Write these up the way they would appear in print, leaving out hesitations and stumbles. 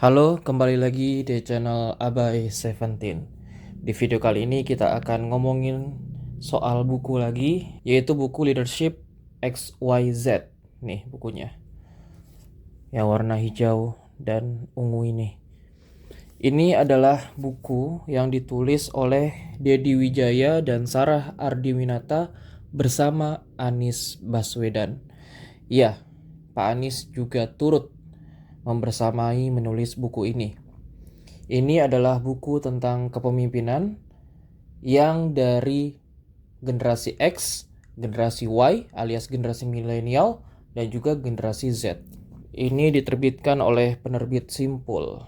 Halo, kembali lagi di channel Abai Seventeen. Di video kali ini kita akan ngomongin soal buku lagi, yaitu buku Leadership XYZ. Nih bukunya, yang warna hijau dan ungu ini. Ini adalah buku yang ditulis oleh Dedi Wijaya dan Sarah Ardiwinata bersama Anies Baswedan. Ya, Pak Anies juga turut membersamai menulis buku ini. Ini adalah buku tentang kepemimpinan yang dari generasi X, generasi Y alias generasi milenial, dan juga generasi Z. Ini diterbitkan oleh penerbit Simpul,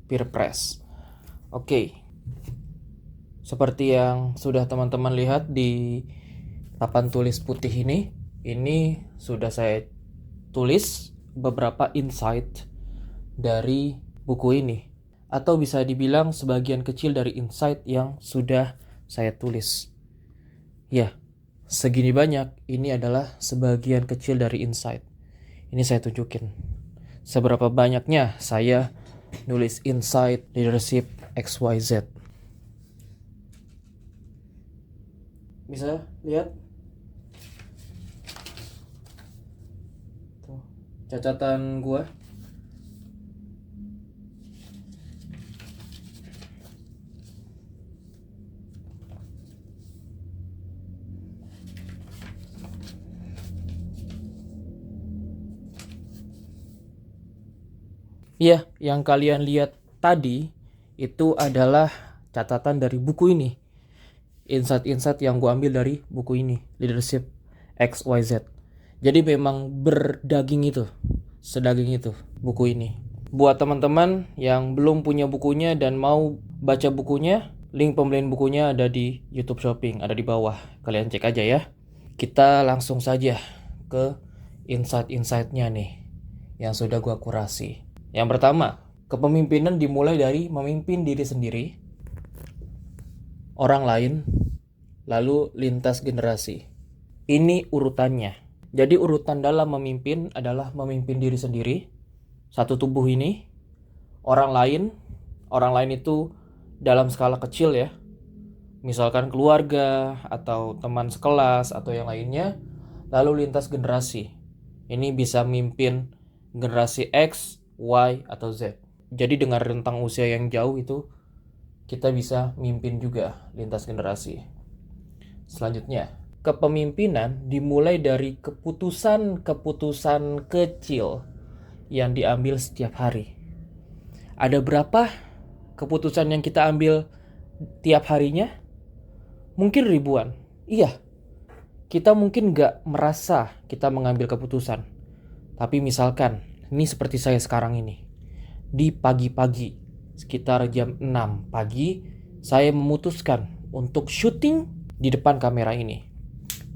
Peer Press. Oke, seperti yang sudah teman-teman lihat di papan tulis putih ini sudah saya tulis beberapa insight dari buku ini. Atau bisa dibilang sebagian kecil dari insight yang sudah saya tulis. Ya, segini banyak, ini adalah sebagian kecil dari insight. Ini saya tunjukin seberapa banyaknya saya nulis insight leadership XYZ. Bisa lihat? Tuh, catatan gua. Iya, yang kalian lihat tadi itu adalah catatan dari buku ini. Insight-insight yang gue ambil dari buku ini, Leadership XYZ. Jadi memang berdaging itu, sedaging itu buku ini. Buat teman-teman yang belum punya bukunya dan mau baca bukunya, link pembelian bukunya ada di YouTube Shopping, ada di bawah. Kalian cek aja ya. Kita langsung saja ke insight-insightnya nih, yang sudah gue kurasi. Yang pertama, kepemimpinan dimulai dari memimpin diri sendiri, orang lain, lalu lintas generasi. Ini urutannya. Jadi urutan dalam memimpin adalah memimpin diri sendiri, satu tubuh ini, orang lain itu dalam skala kecil ya. Misalkan keluarga atau teman sekelas atau yang lainnya, lalu lintas generasi. Ini bisa mimpin generasi X, Y, atau Z. Jadi dengan rentang usia yang jauh itu kita bisa mimpin juga lintas generasi. Selanjutnya, kepemimpinan dimulai dari keputusan-keputusan kecil yang diambil setiap hari. Ada berapa keputusan yang kita ambil tiap harinya? Mungkin ribuan. Iya, kita mungkin gak merasa kita mengambil keputusan. Tapi misalkan, ini seperti saya sekarang ini. Di pagi-pagi, sekitar jam 6 pagi, saya memutuskan untuk syuting di depan kamera ini.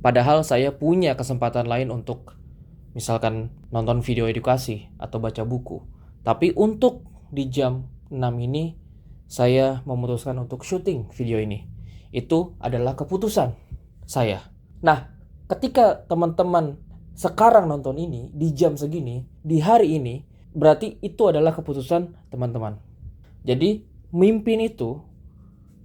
Padahal saya punya kesempatan lain untuk misalkan nonton video edukasi atau baca buku. Tapi untuk di jam 6 ini, saya memutuskan untuk syuting video ini. Itu adalah keputusan saya. Nah, ketika teman-teman sekarang nonton ini di jam segini, di hari ini, berarti itu adalah keputusan teman-teman. Jadi, mimpin itu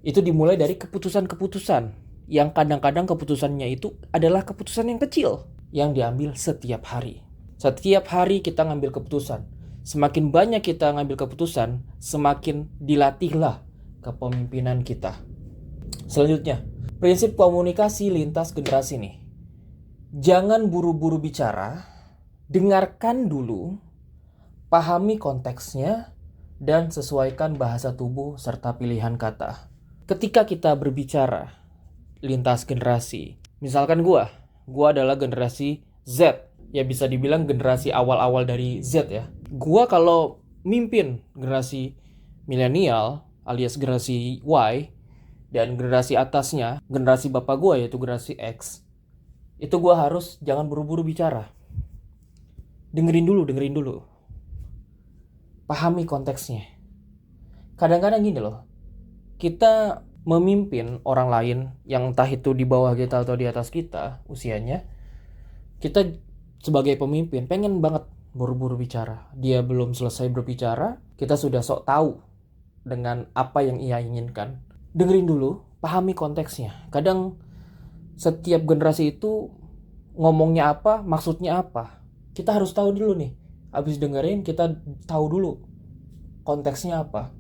dimulai dari keputusan-keputusan yang kadang-kadang keputusannya itu adalah keputusan yang kecil yang diambil setiap hari. Setiap hari kita ngambil keputusan. Semakin banyak kita ngambil keputusan, semakin dilatihlah kepemimpinan kita. Selanjutnya, prinsip komunikasi lintas generasi nih. Jangan buru-buru bicara, dengarkan dulu, pahami konteksnya, dan sesuaikan bahasa tubuh serta pilihan kata. Ketika kita berbicara lintas generasi, misalkan gua adalah generasi Z, ya bisa dibilang generasi awal-awal dari Z ya. Gua kalau mimpin generasi milenial alias generasi Y dan generasi atasnya, generasi bapak gua yaitu generasi X, itu gue harus jangan buru-buru bicara. Dengerin dulu. Pahami konteksnya. Kadang-kadang gini loh, kita memimpin orang lain yang entah itu di bawah kita atau di atas kita usianya, kita sebagai pemimpin pengen banget buru-buru bicara. Dia belum selesai berbicara, kita sudah sok tahu dengan apa yang ia inginkan. Dengerin dulu, pahami konteksnya. Kadang setiap generasi itu ngomongnya apa, maksudnya apa. Kita harus tahu dulu nih. Habis dengerin, kita tahu dulu konteksnya apa.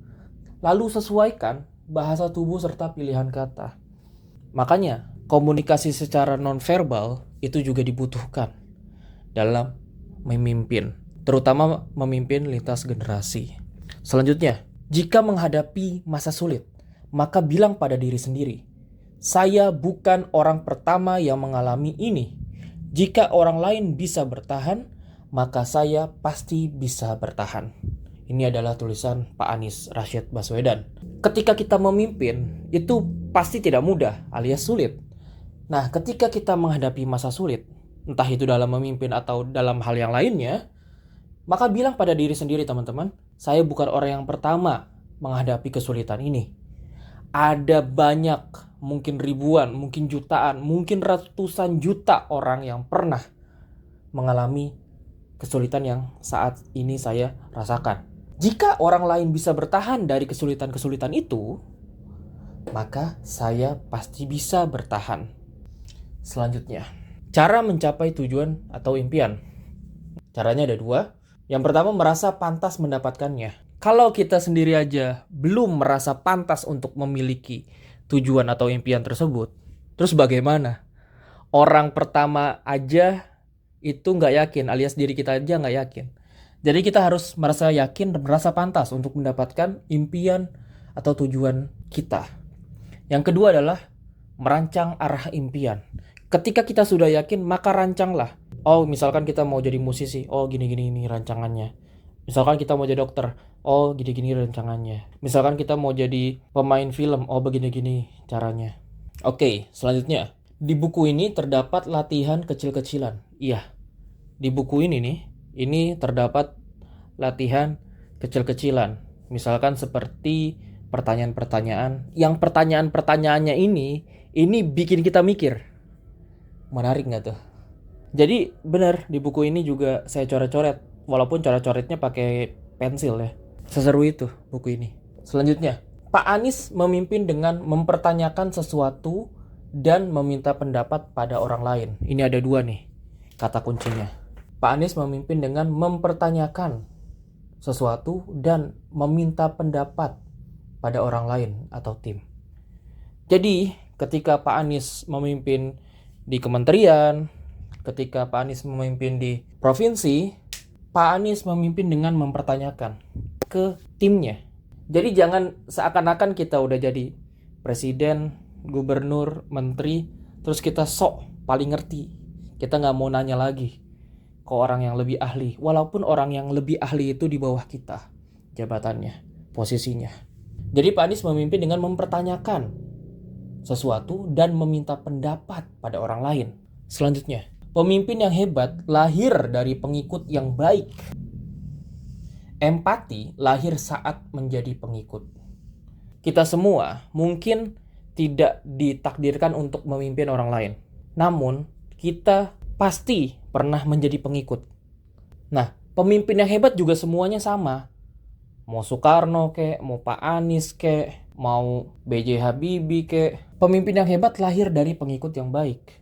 Lalu sesuaikan bahasa tubuh serta pilihan kata. Makanya, komunikasi secara nonverbal itu juga dibutuhkan dalam memimpin, terutama memimpin lintas generasi. Selanjutnya, jika menghadapi masa sulit, maka bilang pada diri sendiri, saya bukan orang pertama yang mengalami ini. Jika orang lain bisa bertahan, maka saya pasti bisa bertahan. Ini adalah tulisan Pak Anies Rashid Baswedan. Ketika kita memimpin, itu pasti tidak mudah alias sulit. Nah, ketika kita menghadapi masa sulit, entah itu dalam memimpin atau dalam hal yang lainnya, maka bilang pada diri sendiri, teman-teman, saya bukan orang yang pertama menghadapi kesulitan ini. Ada banyak, mungkin ribuan, mungkin jutaan, mungkin ratusan juta orang yang pernah mengalami kesulitan yang saat ini saya rasakan. Jika orang lain bisa bertahan dari kesulitan-kesulitan itu, maka saya pasti bisa bertahan. Selanjutnya, cara mencapai tujuan atau impian. Caranya ada dua. Yang pertama, merasa pantas mendapatkannya. Kalau kita sendiri aja belum merasa pantas untuk memiliki tujuan atau impian tersebut, terus bagaimana? Orang pertama aja itu nggak yakin, alias diri kita aja nggak yakin. Jadi kita harus merasa yakin dan merasa pantas untuk mendapatkan impian atau tujuan kita. Yang kedua adalah merancang arah impian. Ketika kita sudah yakin, maka rancanglah. Oh, misalkan kita mau jadi musisi, oh gini-gini ini rancangannya. Misalkan kita mau jadi dokter, oh gini-gini rancangannya. Misalkan kita mau jadi pemain film, oh begini-gini caranya. Oke, selanjutnya. Di buku ini terdapat latihan kecil-kecilan. Iya, di buku ini nih, ini terdapat latihan kecil-kecilan. Misalkan seperti pertanyaan-pertanyaan. Yang pertanyaan-pertanyaannya ini bikin kita mikir. Menarik nggak tuh? Jadi benar, di buku ini juga saya coret-coret. Walaupun coret-coretnya pakai pensil ya. Seseru itu buku ini. Selanjutnya, Pak Anies memimpin dengan mempertanyakan sesuatu dan meminta pendapat pada orang lain. Ini ada dua nih kata kuncinya. Pak Anies memimpin dengan mempertanyakan sesuatu dan meminta pendapat pada orang lain atau tim. Jadi ketika Pak Anies memimpin di kementerian, ketika Pak Anies memimpin di provinsi, Pak Anies memimpin dengan mempertanyakan ke timnya. Jadi jangan seakan-akan kita udah jadi presiden, gubernur, menteri, terus kita sok paling ngerti. Kita nggak mau nanya lagi ke orang yang lebih ahli, walaupun orang yang lebih ahli itu di bawah kita jabatannya, posisinya. Jadi Pak Anies memimpin dengan mempertanyakan sesuatu dan meminta pendapat pada orang lain. Selanjutnya, pemimpin yang hebat lahir dari pengikut yang baik. Empati lahir saat menjadi pengikut. Kita semua mungkin tidak ditakdirkan untuk memimpin orang lain. Namun, kita pasti pernah menjadi pengikut. Nah, pemimpin yang hebat juga semuanya sama. Mau Soekarno kek, mau Pak Anies kek, mau B.J. Habibie kek. Pemimpin yang hebat lahir dari pengikut yang baik.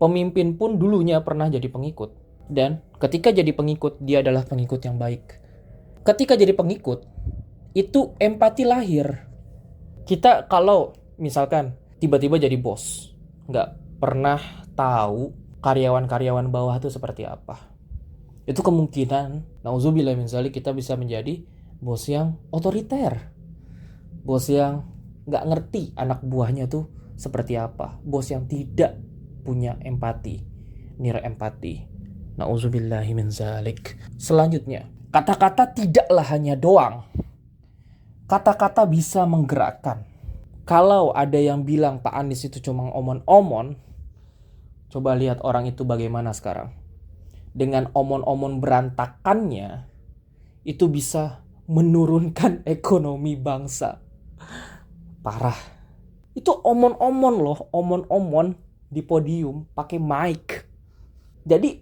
Pemimpin pun dulunya pernah jadi pengikut. Dan ketika jadi pengikut, dia adalah pengikut yang baik. Ketika jadi pengikut, itu empati lahir. Kita kalau misalkan tiba-tiba jadi bos, nggak pernah tahu karyawan-karyawan bawah itu seperti apa. Itu kemungkinan, nauzubillah min dzalik, kita bisa menjadi bos yang otoriter. Bos yang nggak ngerti anak buahnya tuh seperti apa. Bos yang tidak punya empati, nilai empati. Nauzubillah min dzalik. Selanjutnya, kata-kata tidaklah hanya doang. Kata-kata bisa menggerakkan. Kalau ada yang bilang Pak Anies itu cuma omon-omon, coba lihat orang itu bagaimana sekarang. Dengan omon-omon berantakannya, itu bisa menurunkan ekonomi bangsa. Parah. Itu omon-omon loh, omon-omon di podium pakai mic. Jadi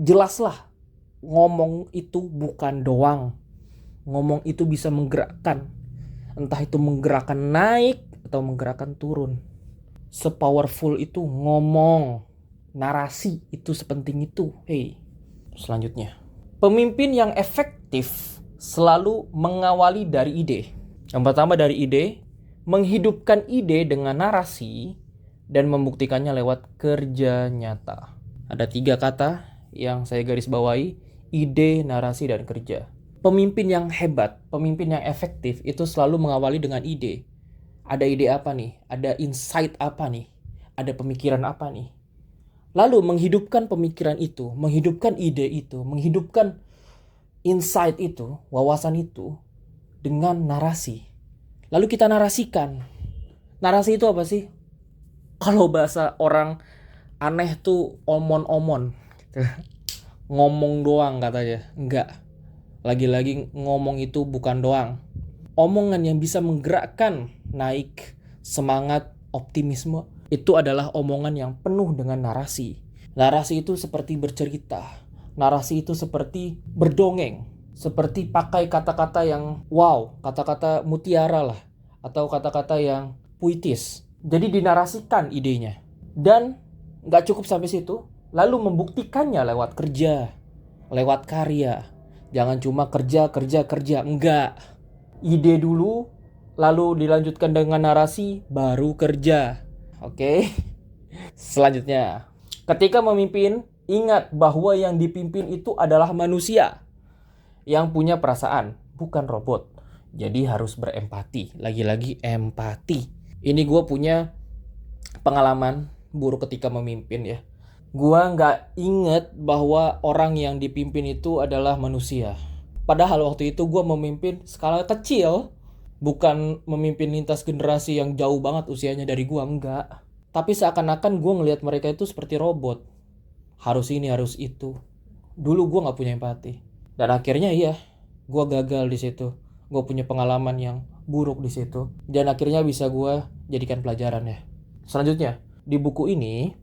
jelaslah ngomong itu bukan doang. Ngomong itu bisa menggerakkan. Entah itu menggerakkan naik atau menggerakkan turun. Sepowerful itu ngomong. Narasi itu sepenting itu. Hey. Selanjutnya. Pemimpin yang efektif selalu mengawali dari ide. Yang pertama dari ide. Menghidupkan ide dengan narasi dan membuktikannya lewat kerja nyata. Ada 3 kata yang saya garis bawahi, ide, narasi, dan kerja. Pemimpin yang hebat, pemimpin yang efektif itu selalu mengawali dengan ide. Ada ide apa nih? Ada insight apa nih? Ada pemikiran apa nih? Lalu menghidupkan pemikiran itu, menghidupkan ide itu, menghidupkan insight itu, wawasan itu dengan narasi. Lalu kita narasikan. Narasi itu apa sih? Kalau bahasa orang aneh tuh omon-omon. Ngomong doang katanya. Enggak. Lagi-lagi ngomong itu bukan doang. Omongan yang bisa menggerakkan naik semangat, optimisme. Itu adalah omongan yang penuh dengan narasi. Narasi itu seperti bercerita. Narasi itu seperti berdongeng. Seperti pakai kata-kata yang wow, kata-kata mutiara lah. Atau kata-kata yang puitis. Jadi dinarasikan idenya. Dan gak cukup sampai situ. Lalu membuktikannya lewat kerja. Lewat karya. Jangan cuma kerja. Enggak. Ide dulu. Lalu dilanjutkan dengan narasi. Baru kerja. Oke. Selanjutnya. Ketika memimpin, ingat bahwa yang dipimpin itu adalah manusia. Yang punya perasaan, bukan robot. Jadi harus berempati. Lagi-lagi empati. Ini gue punya pengalaman buruk ketika memimpin ya. Gue gak inget bahwa orang yang dipimpin itu adalah manusia. Padahal waktu itu gue memimpin skala kecil. Bukan memimpin lintas generasi yang jauh banget usianya dari gue, enggak. Tapi seakan-akan gue ngelihat mereka itu seperti robot. Harus ini, harus itu. Dulu gue gak punya empati. Dan akhirnya iya, gue gagal di situ. Gue punya pengalaman yang buruk di situ. Dan akhirnya bisa gue jadikan pelajaran ya. Selanjutnya, di buku ini,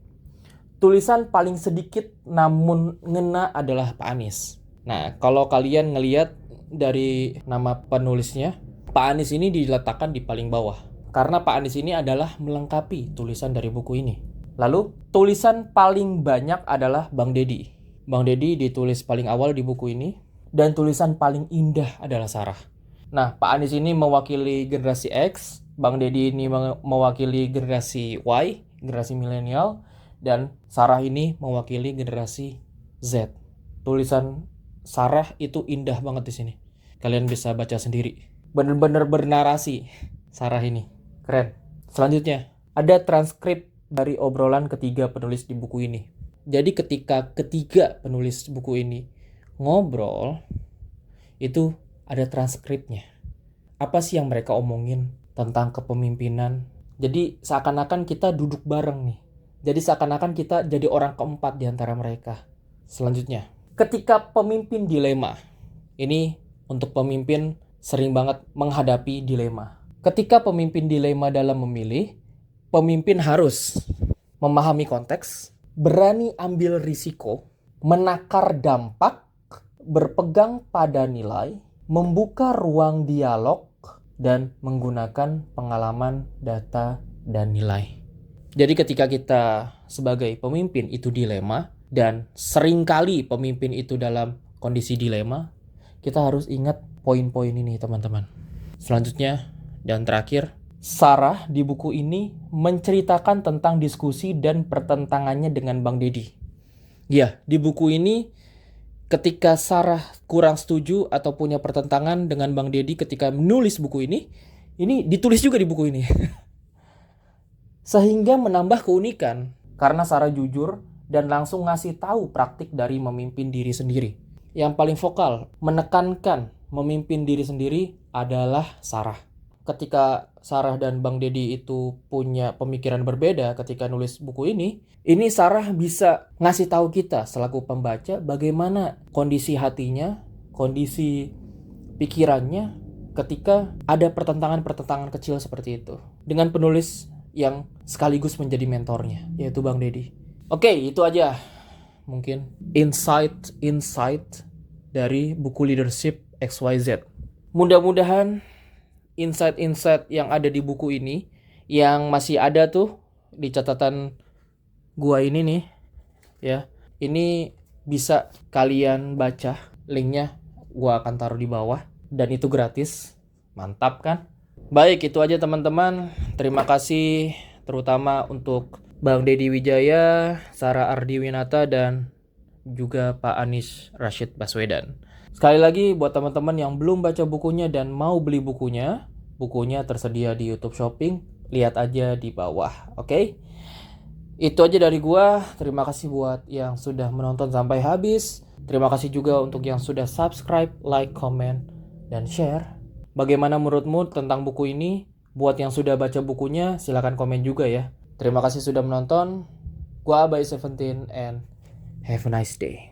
tulisan paling sedikit namun ngena adalah Pak Anies. Nah, kalau kalian ngelihat dari nama penulisnya, Pak Anies ini diletakkan di paling bawah. Karena Pak Anies ini adalah melengkapi tulisan dari buku ini. Lalu, tulisan paling banyak adalah Bang Deddy. Bang Deddy ditulis paling awal di buku ini. Dan tulisan paling indah adalah Sarah. Nah, Pak Anies ini mewakili generasi X. Bang Deddy ini mewakili generasi Y, generasi milenial. Dan Sarah ini mewakili generasi Z. Tulisan Sarah itu indah banget di sini. Kalian bisa baca sendiri. Bener-bener bernarasi Sarah ini. Keren. Selanjutnya, ada transkrip dari obrolan ketiga penulis di buku ini. Jadi ketika ketiga penulis buku ini ngobrol, itu ada transkripnya. Apa sih yang mereka omongin tentang kepemimpinan? Jadi seakan-akan kita duduk bareng nih. Jadi seakan-akan kita jadi orang keempat di antara mereka. Selanjutnya, ketika pemimpin dilema. Ini untuk pemimpin sering banget menghadapi dilema. Ketika pemimpin dilema dalam memilih, pemimpin harus memahami konteks, berani ambil risiko, menakar dampak, berpegang pada nilai, membuka ruang dialog, dan menggunakan pengalaman, data, dan nilai. Jadi ketika kita sebagai pemimpin itu dilema, dan seringkali pemimpin itu dalam kondisi dilema, kita harus ingat poin-poin ini teman-teman. Selanjutnya dan terakhir, Sarah di buku ini menceritakan tentang diskusi dan pertentangannya dengan Bang Deddy. Ya, di buku ini ketika Sarah kurang setuju atau punya pertentangan dengan Bang Deddy ketika menulis buku ini ditulis juga di buku ini. Sehingga menambah keunikan karena Sarah jujur dan langsung ngasih tahu praktik dari memimpin diri sendiri. Yang paling vokal, menekankan memimpin diri sendiri adalah Sarah. Ketika Sarah dan Bang Deddy itu punya pemikiran berbeda ketika nulis buku ini Sarah bisa ngasih tahu kita selaku pembaca bagaimana kondisi hatinya, kondisi pikirannya ketika ada pertentangan-pertentangan kecil seperti itu. Dengan penulis yang sekaligus menjadi mentornya, yaitu Bang Deddy. Oke, itu aja. Mungkin insight dari buku Leadership XYZ. Mudah-mudahan insight-insight yang ada di buku ini, yang masih ada tuh di catatan gua ini nih, ya, ini bisa kalian baca. Linknya gua akan taruh di bawah, dan itu gratis. Mantap kan? Baik, itu aja teman-teman. Terima kasih terutama untuk Bang Deddy Wijaya, Sarah Ardiwinata, dan juga Pak Anies Rashid Baswedan. Sekali lagi buat teman-teman yang belum baca bukunya dan mau beli bukunya tersedia di YouTube Shopping. Lihat aja di bawah, oke? Itu aja dari gua. Terima kasih buat yang sudah menonton sampai habis. Terima kasih juga untuk yang sudah subscribe, like, comment, dan share. Bagaimana menurutmu tentang buku ini? Buat yang sudah baca bukunya, silakan komen juga ya. Terima kasih sudah menonton. Gua Abai 17 and have a nice day.